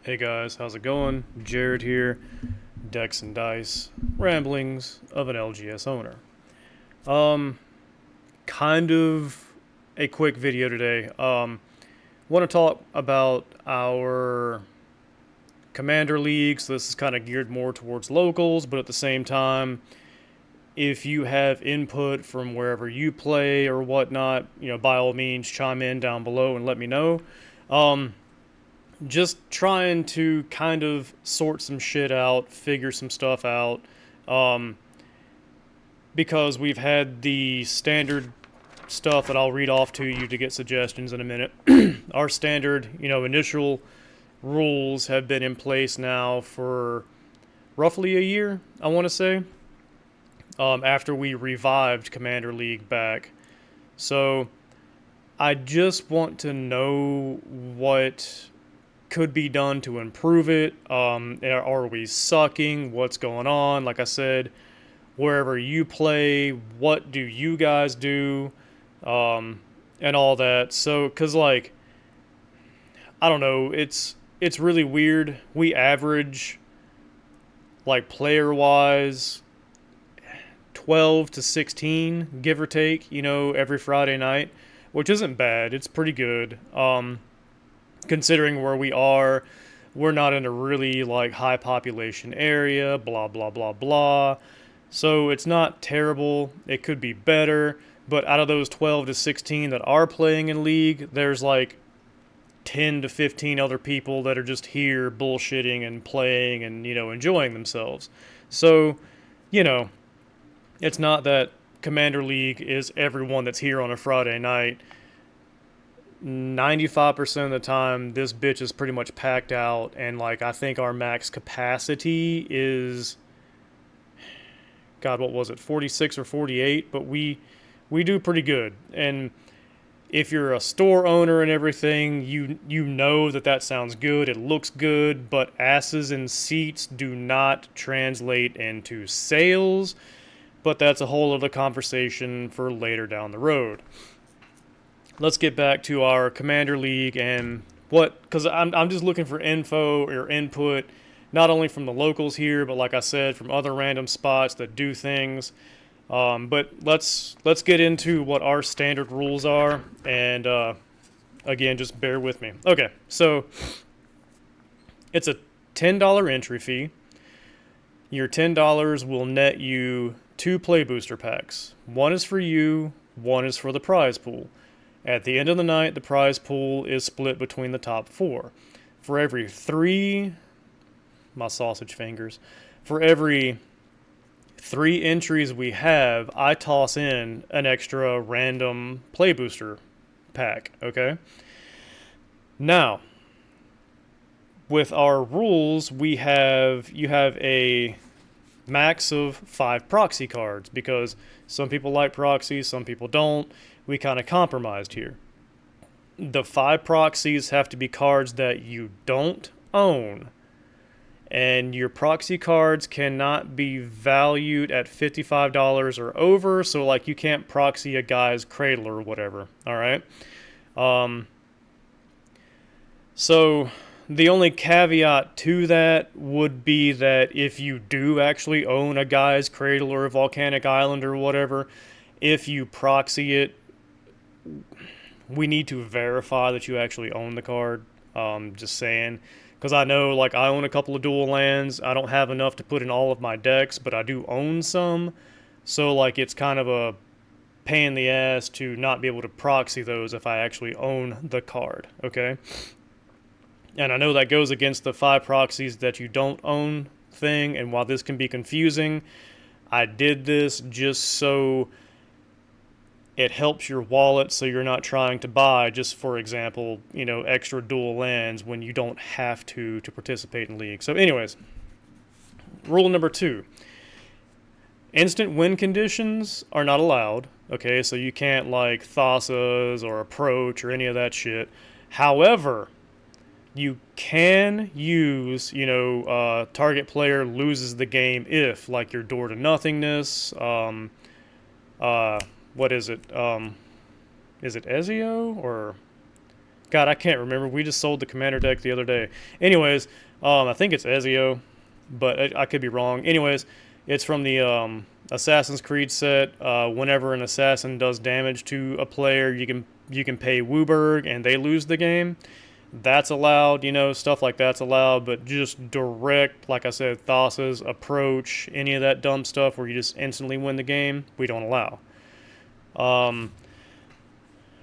Hey guys, how's it going? Jared here, Decks and Dice, Ramblings of an LGS owner. Um, kind of a quick video today. Want to talk about our Commander League, so this is kind of geared more towards locals, but at the same time, if you have input from wherever you play or whatnot, by all means, chime in down below and let me know. Um, just trying to kind of sort some shit out, figure some stuff out, um, because we've had the standard stuff that I'll read off to you to get suggestions in a minute. Our standard, initial rules have been in place now for roughly a year, I want to say, after we revived Commander League back. So I just want to know what could be done to improve it. Are we sucking? What's going on? Like I said, wherever you play, what do you guys do? And all that. So, cause like, I don't know, it's really weird. We average, like player wise, 12 to 16, give or take, every Friday night, which isn't bad. It's pretty good. Considering where we are, we're not in a really like high population area, blah blah blah blah. So it's not terrible. It could be better, but out of those 12 to 16 that are playing in league, there's like 10 to 15 other people that are just here bullshitting and playing and enjoying themselves. So, you know, it's not that Commander League is everyone that's here on a Friday night. 95% of the time this bitch is pretty much packed out, and like I think our max capacity is, god, what was it, 46 or 48, but we do pretty good. And if you're a store owner and everything, you know that sounds good, it looks good, but asses in seats do not translate into sales. But that's a whole other conversation for later down the road. Let's get back to our Commander League and because I'm just looking for info or input, not only from the locals here, but like I said, from other random spots that do things. But let's get into what our standard rules are, and again, just bear with me. Okay, so it's a $10 entry fee. Your $10 will net you 2 play booster packs. One is for you, one is for the prize pool. At the end of the night, the prize pool is split between the top 4. For every 3, my sausage fingers, for every 3 entries we have, I toss in an extra random play booster pack, okay? Now, with our rules, you have a max of 5 proxy cards, because some people like proxies, some people don't. We kind of compromised here. The 5 proxies have to be cards that you don't own, and your proxy cards cannot be valued at $55 or over, so like you can't proxy a guy's cradle or whatever, all right? So the only caveat to that would be that if you do actually own a guy's cradle or a volcanic island or whatever, if you proxy it, we need to verify that you actually own the card. Just saying. Because I know, like, I own a couple of dual lands. I don't have enough to put in all of my decks, but I do own some. So, like, it's kind of a pain in the ass to not be able to proxy those if I actually own the card, okay? And I know that goes against the 5 proxies that you don't own thing, and while this can be confusing, I did this just so it helps your wallet, so you're not trying to buy, just for example, extra dual lands when you don't have to participate in League. So anyways, rule number 2. Instant win conditions are not allowed, okay? So you can't like Thassa's or approach or any of that shit. However, you can use, target player loses the game if, like your door to nothingness, what is it? Is it Ezio or God, I can't remember. We just sold the commander deck the other day. Anyways, I think it's Ezio, but I could be wrong. Anyways, it's from the Assassin's Creed set. Whenever an assassin does damage to a player, you can pay Wooburg and they lose the game. That's allowed, stuff like that's allowed, but just direct, like I said, Thassa's approach, any of that dumb stuff where you just instantly win the game, we don't allow.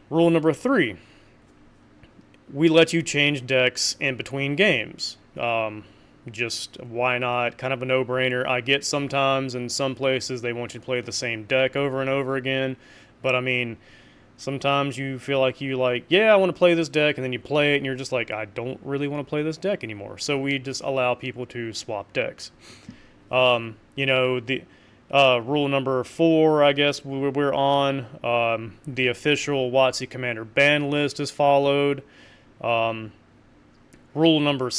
Rule number 3, we let you change decks in between games. Just why not? Kind of a no-brainer. I get sometimes in some places they want you to play the same deck over and over again, but I mean, sometimes you feel like yeah, I want to play this deck, and then you play it and you're just like, I don't really want to play this deck anymore. So we just allow people to swap decks. The rule number 4, I guess we're on. The official WotC Commander ban list is followed. Rule number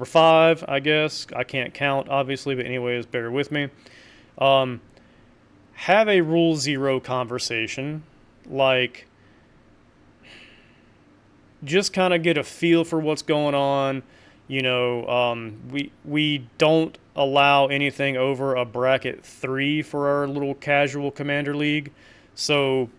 5, I guess. I can't count, obviously, but anyways, bear with me. Have a Rule 0 conversation. Like, just kind of get a feel for what's going on. We don't allow anything over a bracket 3 for our little casual commander league. So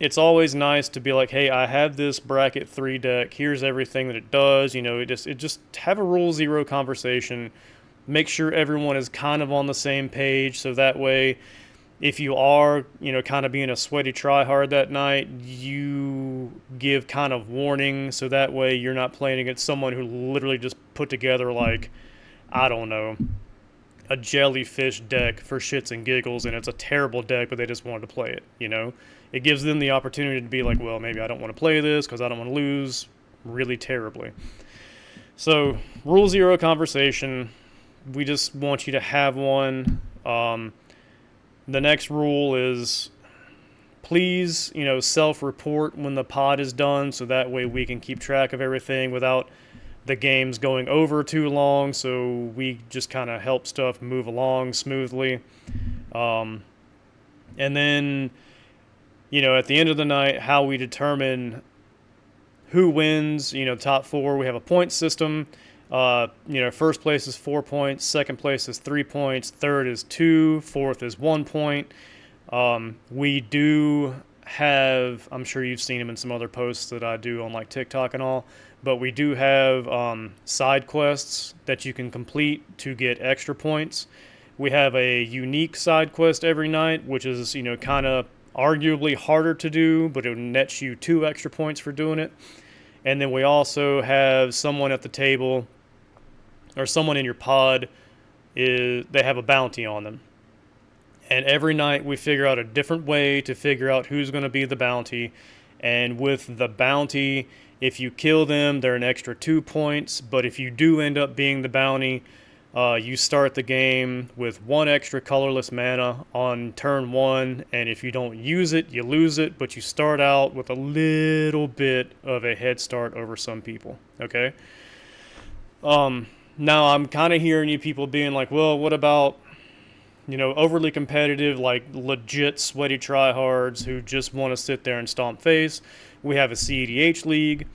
it's always nice to be like, hey, I have this bracket 3 deck. Here's everything that it does. Just have a Rule 0 conversation. Make sure everyone is kind of on the same page, so that way, if you are, kind of being a sweaty tryhard that night, you give kind of warning, so that way you're not playing against someone who literally just put together, like, I don't know, a jellyfish deck for shits and giggles, and it's a terrible deck, but they just wanted to play it, It gives them the opportunity to be like, well, maybe I don't want to play this because I don't want to lose really terribly. So, Rule 0 conversation. We just want you to have one. The next rule is please, self-report when the pod is done, so that way we can keep track of everything without the games going over too long, so we just kind of help stuff move along smoothly. And then, at the end of the night, how we determine who wins, top 4, we have a point system. First place is 4 points, second place is 3 points, third is 2, fourth is 1 point. We do have, I'm sure you've seen them in some other posts that I do on like TikTok and all, but we do have side quests that you can complete to get extra points. We have a unique side quest every night, which is, kind of arguably harder to do, but it nets you 2 extra points for doing it. And then we also have someone at the table, or someone in your pod, they have a bounty on them. And every night we figure out a different way to figure out who's going to be the bounty. And with the bounty, if you kill them, they're an extra 2 points. But if you do end up being the bounty, you start the game with 1 extra colorless mana on turn 1, and if you don't use it, you lose it, but you start out with a little bit of a head start over some people, okay? Now I'm kind of hearing you people being like, well, what about, overly competitive, like legit sweaty tryhards who just want to sit there and stomp face? We have a CEDH league,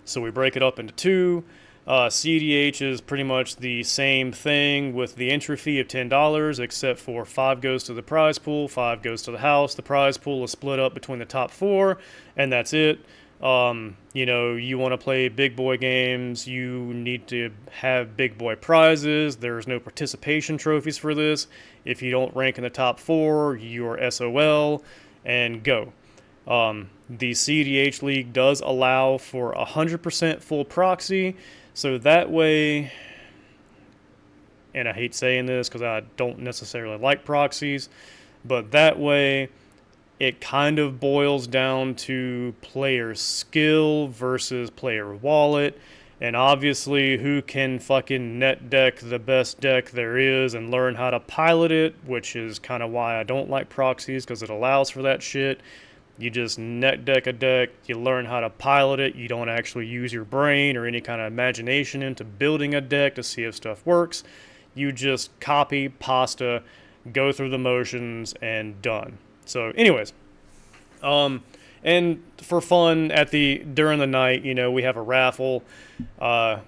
so we break it up into 2. CDH is pretty much the same thing with the entry fee of $10, except for 5 goes to the prize pool, 5 goes to the house. The prize pool is split up between the top 4, and that's it. You want to play big boy games, you need to have big boy prizes. There's no participation trophies for this. If you don't rank in the top 4, you're SOL, and go. The CDH League does allow for 100% full proxy, so that way, and I hate saying this because I don't necessarily like proxies, but that way it kind of boils down to player skill versus player wallet, and obviously who can fucking net deck the best deck there is and learn how to pilot it, which is kind of why I don't like proxies, because it allows for that shit. You just net deck a deck, you learn how to pilot it, you don't actually use your brain or any kind of imagination into building a deck to see if stuff works. You just copy, pasta, go through the motions, and done. So anyways, And for fun, during the night, we have a raffle.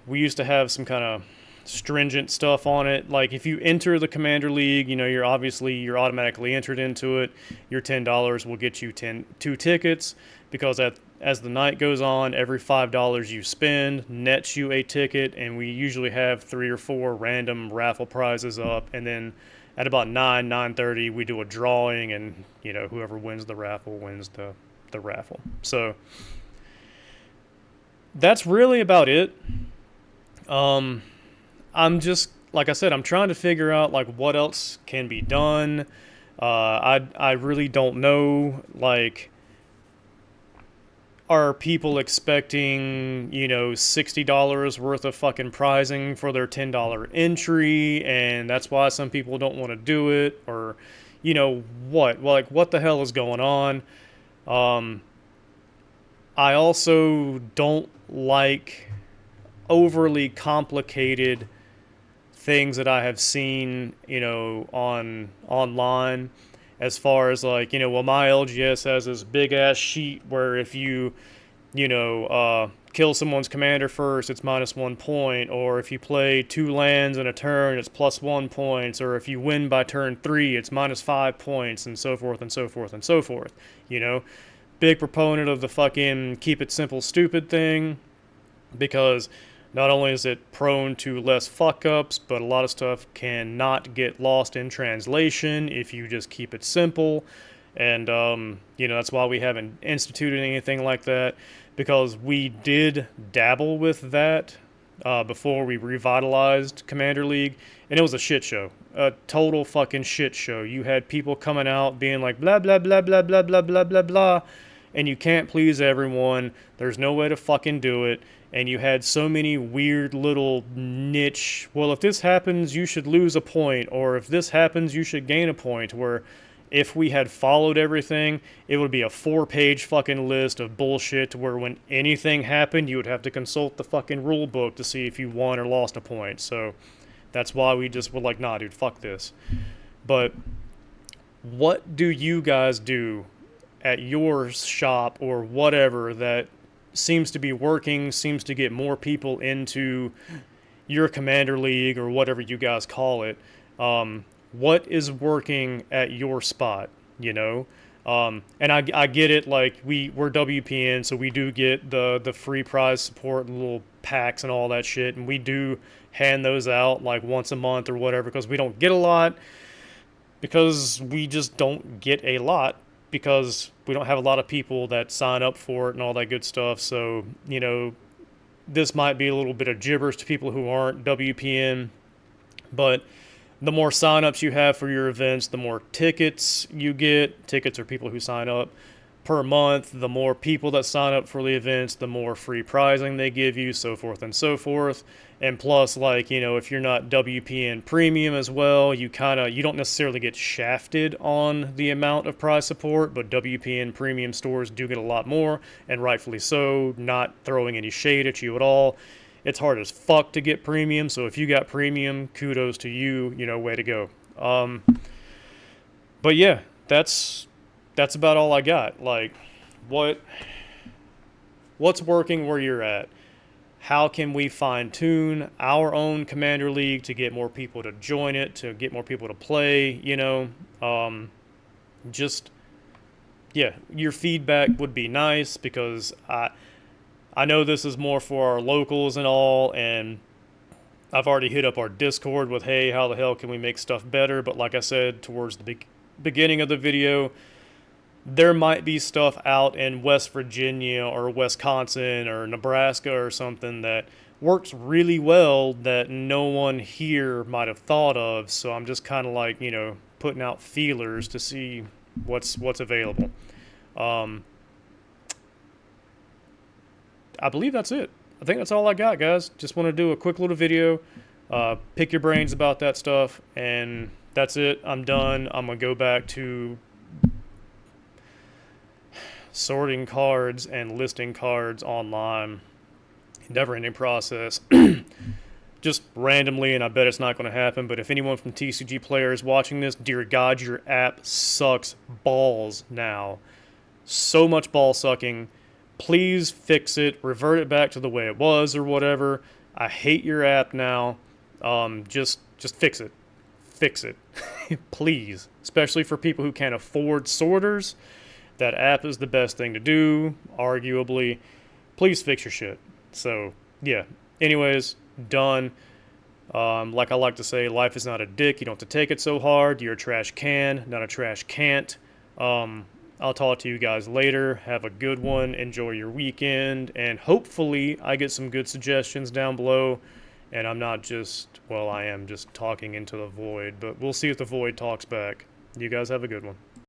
We used to have some kind of stringent stuff on it. Like if you enter the Commander League, you're automatically entered into it. Your $10 will get you two tickets, because as the night goes on, every $5 you spend nets you a ticket, and we usually have 3 or 4 random raffle prizes up, and then at about 9:30 we do a drawing, and whoever wins the raffle wins the raffle. So that's really about it. I'm just, like I said, I'm trying to figure out like what else can be done. I really don't know. Like, are people expecting $60 worth of fucking prizing for their $10 entry, and that's why some people don't want to do it, or what the hell is going on? I also don't like overly complicated things that I have seen, online, as far as like, my LGS has this big ass sheet where if you, kill someone's commander first, it's -1 point, or if you play 2 lands in a turn, it's +1 points, or if you win by turn 3, it's -5 points, and so forth and so forth and so forth. Big proponent of the fucking keep it simple stupid thing, because not only is it prone to less fuck ups, but a lot of stuff can not get lost in translation if you just keep it simple. And that's why we haven't instituted anything like that, because we did dabble with that before we revitalized Commander League, and it was a shit show. A total fucking shit show. You had people coming out being like blah blah blah blah blah blah blah blah blah, and you can't please everyone. There's no way to fucking do it. And you had so many weird little niche, well, if this happens, you should lose a point, or if this happens, you should gain a point, where if we had followed everything, it would be a 4-page fucking list of bullshit, to where when anything happened, you would have to consult the fucking rule book to see if you won or lost a point. So that's why we just were like, nah, dude, fuck this. But what do you guys do at your shop or whatever that seems to be working, seems to get more people into your Commander League or whatever you guys call it? What is working at your spot, and I get it, like we're WPN, so we do get the free prize support and little packs and all that shit, and we do hand those out like once a month or whatever, because we don't get a lot, because we just don't get a lot, because we don't have a lot of people that sign up for it and all that good stuff. So, this might be a little bit of gibberish to people who aren't WPN, but the more signups you have for your events, the more tickets you get. Tickets are people who sign up per month. The more people that sign up for the events, the more free prizing they give you, so forth and so forth. And plus, like, if you're not WPN premium as well, you don't necessarily get shafted on the amount of prize support, but WPN premium stores do get a lot more, and rightfully so. Not throwing any shade at you at all. It's hard as fuck to get premium, so if you got premium, kudos to you, way to go. But yeah, that's about all I got. Like, what's working where you're at? How can we fine-tune our own Commander League to get more people to join it, to get more people to play, your feedback would be nice, because I know this is more for our locals and all, and I've already hit up our Discord with, hey, how the hell can we make stuff better? But like I said towards the beginning of the video, there might be stuff out in West Virginia or Wisconsin or Nebraska or something that works really well that no one here might have thought of. So I'm just kind of like, putting out feelers to see what's available. I believe that's it. I think that's all I got, guys. Just want to do a quick little video, pick your brains about that stuff, and that's it. I'm done. I'm going to go back to sorting cards and listing cards online. Never-ending process. Just randomly, and I bet it's not going to happen, but if anyone from TCG Player is watching this, dear God, your app sucks balls now. So much ball sucking. Please fix it, revert it back to the way it was or whatever. I hate your app now. Just fix it. Fix it. Please. Especially for people who can't afford sorters. That app is the best thing to do, arguably. Please fix your shit. So, yeah. Anyways, done. Like I like to say, life is not a dick. You don't have to take it so hard. You're a trash can, not a trash can't. I'll talk to you guys later. Have a good one. Enjoy your weekend. And hopefully I get some good suggestions down below. And I'm not just, well, I am just talking into the void. But we'll see if the void talks back. You guys have a good one.